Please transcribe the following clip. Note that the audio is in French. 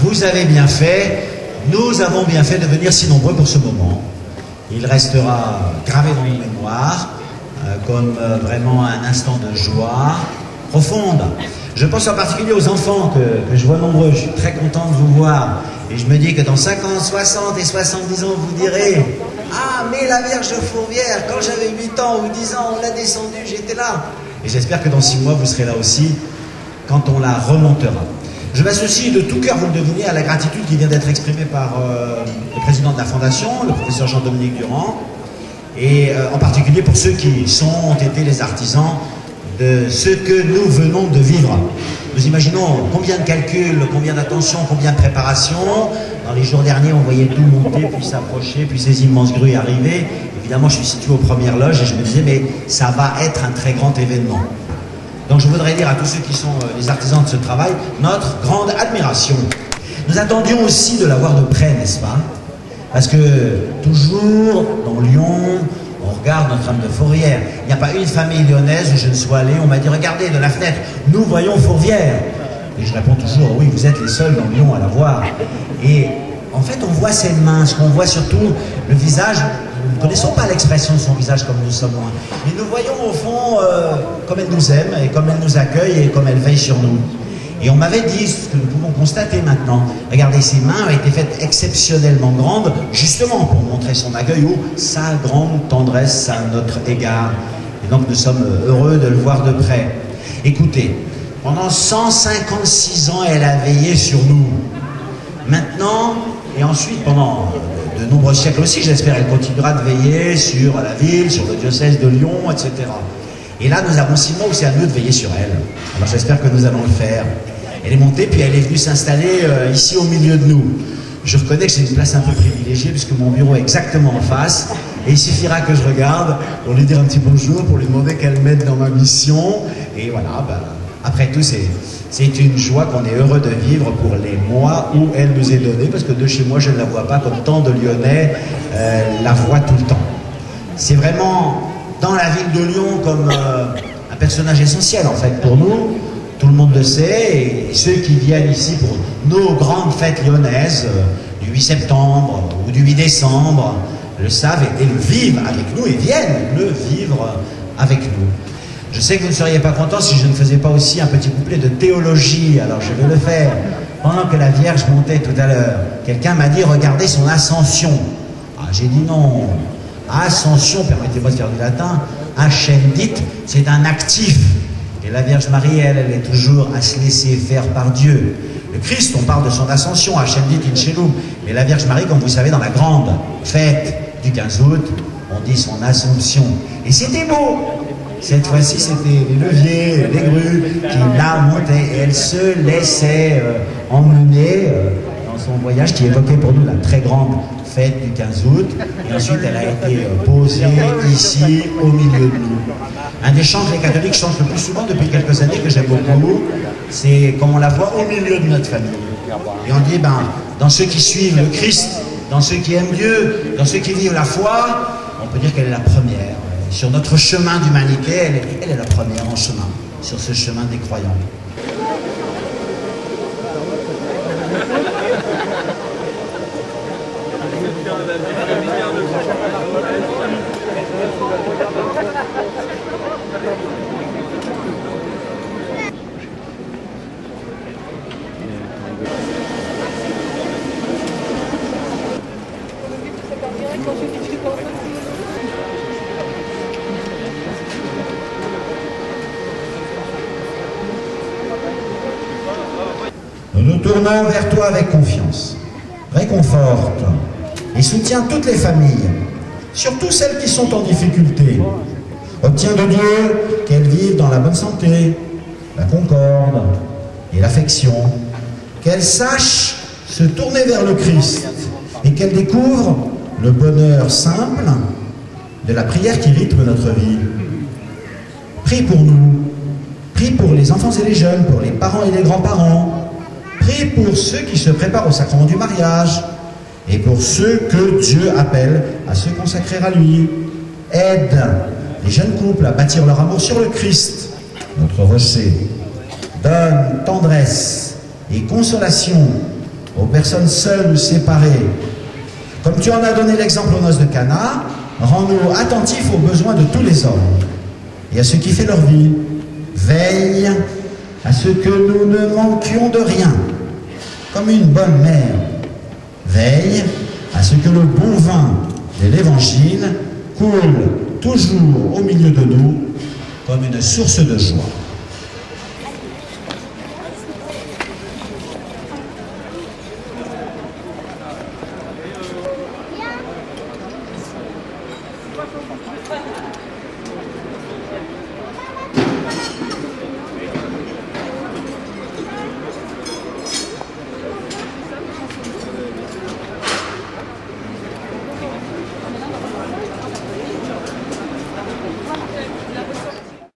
Vous avez bien fait, nous avons bien fait de venir si nombreux pour ce moment. Il restera gravé dans nos mémoires comme vraiment un instant de joie profonde. Je pense en particulier aux enfants que je vois nombreux. Je suis très content de vous voir. Et je me dis que dans 50, 60 et 70 ans, vous direz « Ah, mais la Vierge de Fourvière, quand j'avais 8 ans ou 10 ans, on l'a descendue, j'étais là. » Et j'espère que dans 6 mois, vous serez là aussi quand on la remontera. Je m'associe de tout cœur, vous le devinez, à la gratitude qui vient d'être exprimée par le président de la Fondation, le professeur Jean-Dominique Durand, et en particulier pour ceux qui ont été les artisans de ce que nous venons de vivre. Nous imaginons combien de calculs, combien d'attention, combien de préparation. Dans les jours derniers, on voyait tout monter, puis s'approcher, puis ces immenses grues arriver. Évidemment, je suis situé aux premières loges et je me disais, mais ça va être un très grand événement. Donc je voudrais dire à tous ceux qui sont les artisans de ce travail, notre grande admiration. Nous attendions aussi de la voir de près, n'est-ce pas? Parce que toujours dans Lyon, on regarde Notre-Dame de Fourvière. Il n'y a pas une famille lyonnaise où je ne sois allé, on m'a dit, regardez de la fenêtre, nous voyons Fourvière. Et je réponds toujours, oui, vous êtes les seuls dans Lyon à la voir. Et en fait, on voit ses mains, ce qu'on voit surtout, le visage. Nous ne connaissons pas l'expression de son visage comme nous sommes loin. Mais nous voyons au fond comme elle nous aime et comme elle nous accueille et comme elle veille sur nous. Et on m'avait dit, ce que nous pouvons constater maintenant, regardez, ses mains ont été faites exceptionnellement grandes, justement pour montrer son accueil ou sa grande tendresse à notre égard. Et donc nous sommes heureux de le voir de près. Écoutez, pendant 156 ans, elle a veillé sur nous. Maintenant, et ensuite pendant de nombreux siècles aussi, j'espère, elle continuera de veiller sur la ville, sur le diocèse de Lyon, etc. Et là, nous avons 6 mois où c'est à nous de veiller sur elle. Alors j'espère que nous allons le faire. Elle est montée, puis elle est venue s'installer ici au milieu de nous. Je reconnais que c'est une place un peu privilégiée, puisque mon bureau est exactement en face. Et il suffira que je regarde pour lui dire un petit bonjour, pour lui demander qu'elle m'aide dans ma mission. Et voilà, après tout, c'est une joie qu'on est heureux de vivre pour les mois où elle nous est donnée, parce que de chez moi, je ne la vois pas comme tant de Lyonnais la voient tout le temps. C'est vraiment dans la ville de Lyon comme un personnage essentiel, en fait, pour nous. Tout le monde le sait, et ceux qui viennent ici pour nos grandes fêtes lyonnaises, du 8 septembre ou du 8 décembre, le savent et le vivent avec nous, et viennent le vivre avec nous. Je sais que vous ne seriez pas content si je ne faisais pas aussi un petit couplet de théologie, alors je vais le faire. Pendant que la Vierge montait tout à l'heure, quelqu'un m'a dit, regardez son ascension. Ah, j'ai dit non. Ascension, permettez-moi de faire du latin, ascendit, c'est un actif. Et la Vierge Marie, elle est toujours à se laisser faire par Dieu. Le Christ, on parle de son ascension, ascendit in celum. Mais la Vierge Marie, comme vous savez, dans la grande fête du 15 août, on dit son assomption. Et c'était beau. Cette fois-ci, c'était les leviers, les grues qui la montaient. Et elle se laissait emmener dans son voyage qui évoquait pour nous la très grande fête du 15 août. Et ensuite, elle a été posée ici, au milieu de nous. Un des chants que les catholiques chantent le plus souvent depuis quelques années, que j'aime beaucoup, c'est comme on la voit au milieu de notre famille. Et on dit, dans ceux qui suivent le Christ, dans ceux qui aiment Dieu, dans ceux qui vivent la foi, on peut dire qu'elle est la première. Sur notre chemin d'humanité, elle est la première en chemin, sur ce chemin des croyants. Nous nous tournons vers toi avec confiance. Réconforte et soutiens toutes les familles, surtout celles qui sont en difficulté. Obtiens de Dieu qu'elles vivent dans la bonne santé, la concorde et l'affection, qu'elles sachent se tourner vers le Christ et qu'elles découvrent le bonheur simple de la prière qui rythme notre vie. Prie pour nous, prie pour les enfants et les jeunes, pour les parents et les grands-parents, prie pour ceux qui se préparent au sacrement du mariage et pour ceux que Dieu appelle à se consacrer à lui. Aide les jeunes couples à bâtir leur amour sur le Christ, notre rocher. donne tendresse et consolation aux personnes seules ou séparées. Comme tu en as donné l'exemple aux noces de Cana, rends-nous attentifs aux besoins de tous les hommes et à ce qui fait leur vie. Veille à ce que nous ne manquions de rien, comme une bonne mère. Veille à ce que le bon vin de l'Évangile coule toujours au milieu de nous comme une source de joie.